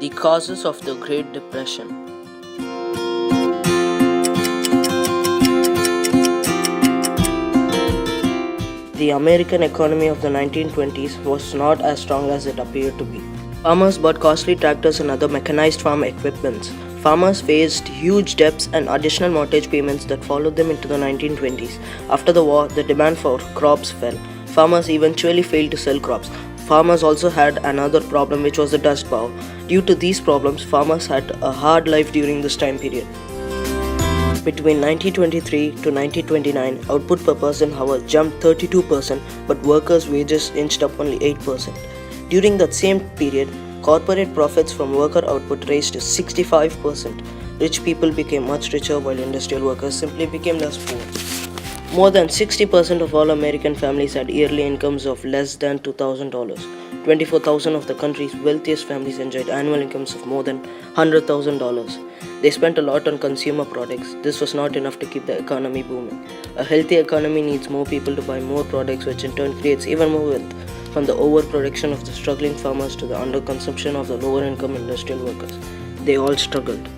The causes of the Great Depression. The American economy of the 1920s was not as strong as it appeared to be. Farmers bought costly tractors and other mechanized farm equipments. Farmers faced huge debts and additional mortgage payments that followed them into the 1920s. After the war, the demand for crops fell. Farmers eventually failed to sell crops. Farmers also had another problem, which was the dust bowl. Due to these problems, farmers had a hard life during this time period. Between 1923 to 1929, output per person hour jumped 32%, but workers' wages inched up only 8%. During that same period, corporate profits from worker output raised to 65%. Rich people became much richer while industrial workers simply became less poor. More than 60% of all American families had yearly incomes of less than $2,000. 24,000 of the country's wealthiest families enjoyed annual incomes of more than $100,000. They spent a lot on consumer products. This was not enough to keep the economy booming. A healthy economy needs more people to buy more products, which in turn creates even more wealth. From the overproduction of the struggling farmers to the underconsumption of the lower income industrial workers, they all struggled.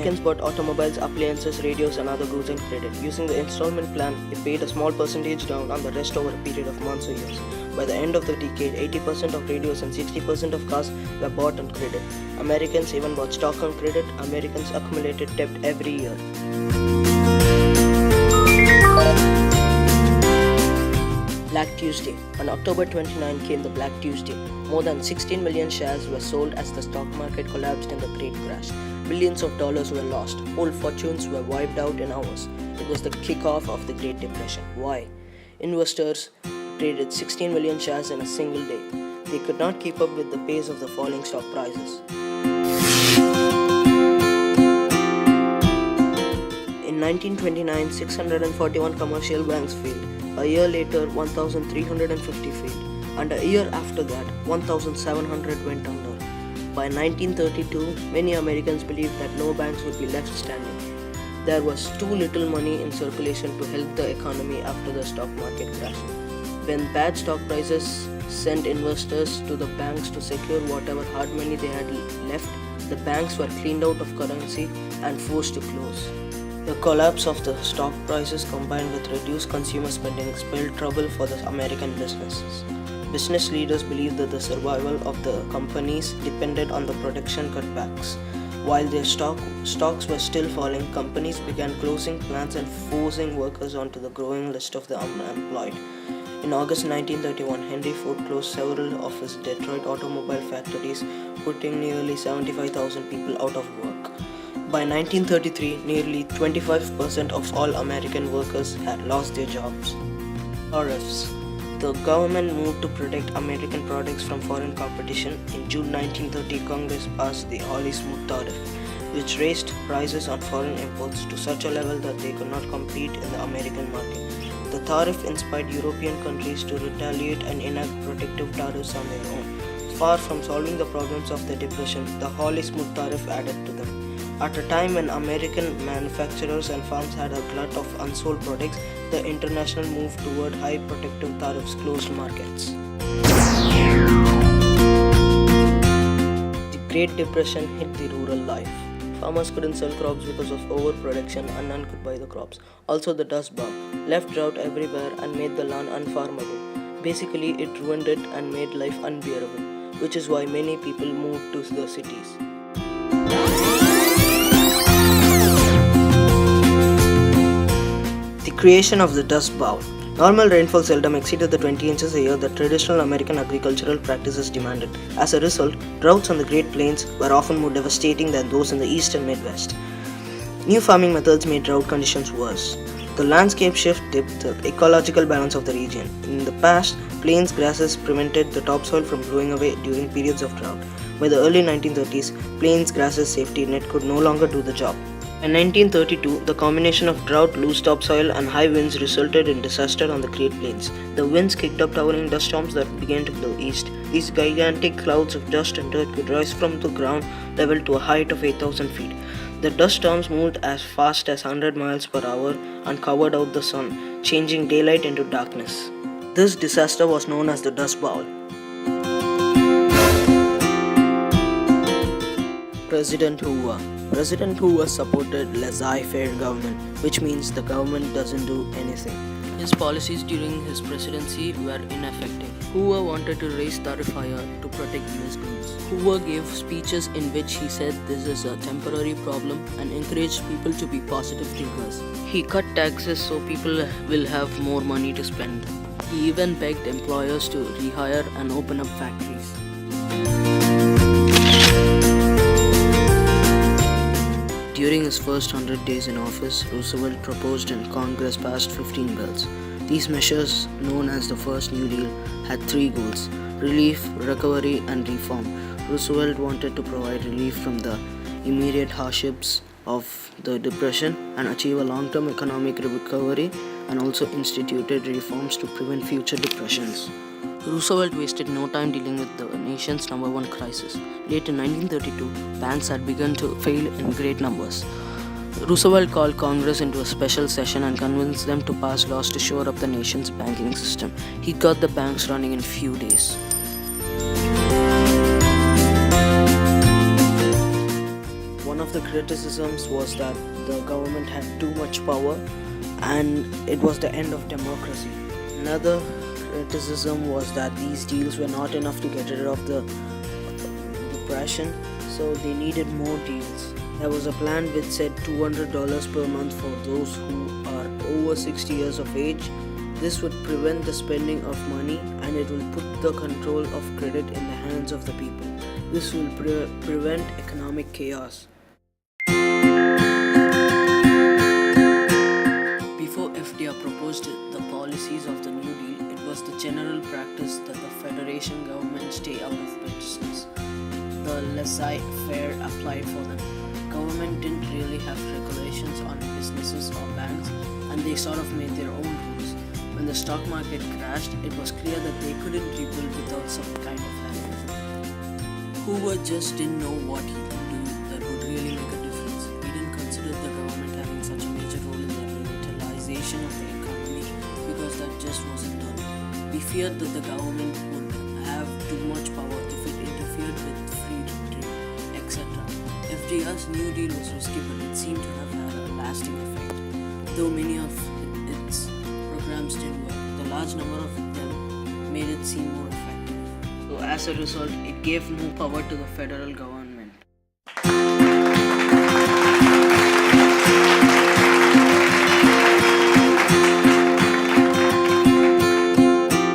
Americans bought automobiles, appliances, radios, and other goods on credit. Using the installment plan, they paid a small percentage down and the rest over a period of months or years. By the end of the decade, 80% of radios and 60% of cars were bought on credit. Americans even bought stock on credit. Americans accumulated debt every year. Black Tuesday. On October 29 came the Black Tuesday. More than 16 million shares were sold as the stock market collapsed in the Great Crash. Billions of dollars were lost. Whole fortunes were wiped out in hours. It was the kickoff of the Great Depression. Why? Investors traded 16 million shares in a single day. They could not keep up with the pace of the falling stock prices. In 1929, 641 commercial banks failed. A year later, 1,350 failed. And a year after that, 1,700 went under. By 1932, many Americans believed that no banks would be left standing. There was too little money in circulation to help the economy after the stock market crash. When bad stock prices sent investors to the banks to secure whatever hard money they had left, the banks were cleaned out of currency and forced to close. The collapse of the stock prices combined with reduced consumer spending spelled trouble for the American businesses. Business leaders believed that the survival of the companies depended on the production cutbacks. While their stocks were still falling, companies began closing plants and forcing workers onto the growing list of the unemployed. In August 1931, Henry Ford closed several of his Detroit automobile factories, putting nearly 75,000 people out of work. By 1933, nearly 25% of all American workers had lost their jobs. Tariffs. The government moved to protect American products from foreign competition. In June 1930, Congress passed the Hawley-Smoot Tariff, which raised prices on foreign imports to such a level that they could not compete in the American market. The tariff inspired European countries to retaliate and enact protective tariffs on their own. Far from solving the problems of the Depression, the Hawley-Smoot Tariff added to them. At a time when American manufacturers and firms had a glut of unsold products, the international move toward high protective tariffs closed markets. The Great Depression hit the rural life. Farmers couldn't sell crops because of overproduction and none could buy the crops. Also, the Dust Bowl left drought everywhere and made the land unfarmable. Basically, it ruined it and made life unbearable, which is why many people moved to the cities. The creation of the Dust Bowl. Normal rainfall seldom exceeded the 20 inches a year that traditional American agricultural practices demanded. As a result, droughts on the Great Plains were often more devastating than those in the East and Midwest. New farming methods made drought conditions worse. The landscape shift dipped the ecological balance of the region. In the past, plains grasses prevented the topsoil from blowing away during periods of drought. By the early 1930s, plains grasses safety net could no longer do the job. In 1932, the combination of drought, loose topsoil, and high winds resulted in disaster on the Great Plains. The winds kicked up towering dust storms that began to blow east. These gigantic clouds of dust and dirt could rise from the ground level to a height of 8,000 feet. The dust storms moved as fast as 100 miles per hour and covered out the sun, changing daylight into darkness. This disaster was known as the Dust Bowl. President Hoover. President Hoover supported laissez-faire government, which means the government doesn't do anything. His policies during his presidency were ineffective. Hoover wanted to raise tariff-fire to protect US goods. Hoover gave speeches in which he said this is a temporary problem and encouraged people to be positive thinkers. He cut taxes so people will have more money to spend. He even begged employers to rehire and open up factories. During his first 100 days in office, Roosevelt proposed and Congress passed 15 bills. These measures, known as the First New Deal, had three goals: relief, recovery, and reform. Roosevelt wanted to provide relief from the immediate hardships of the Depression and achieve a long-term economic recovery, and also instituted reforms to prevent future depressions. Roosevelt wasted no time dealing with the nation's number one crisis. Late in 1932, banks had begun to fail in great numbers. Roosevelt called Congress into a special session and convinced them to pass laws to shore up the nation's banking system. He got the banks running in few days. One of the criticisms was that the government had too much power and it was the end of democracy. Another criticism was that these deals were not enough to get rid of the depression, so they needed more deals. There was a plan which said $200 per month for those who are over 60 years of age. This would prevent the spending of money and it will put the control of credit in the hands of the people. This will prevent economic chaos. Before FDR proposed the policies of the New Deal, it was the general practice that the Federation government stay out of business. The laissez-faire applied for them. Government didn't really have regulations on businesses or banks, and they sort of made their own rules. When the stock market crashed, it was clear that they couldn't rebuild without some kind of help. Hoover just didn't know what he could do that would really make a difference. He didn't consider the government having such a major role in the revitalization of the economy because that just wasn't done. We feared that the government would have too much power if it interfered with free trade, etc. FDR's New Deal was risky, but it seemed to have had a lasting effect. Though many of its programs didn't work, the large number of them made it seem more effective. So as a result, it gave more power to the federal government.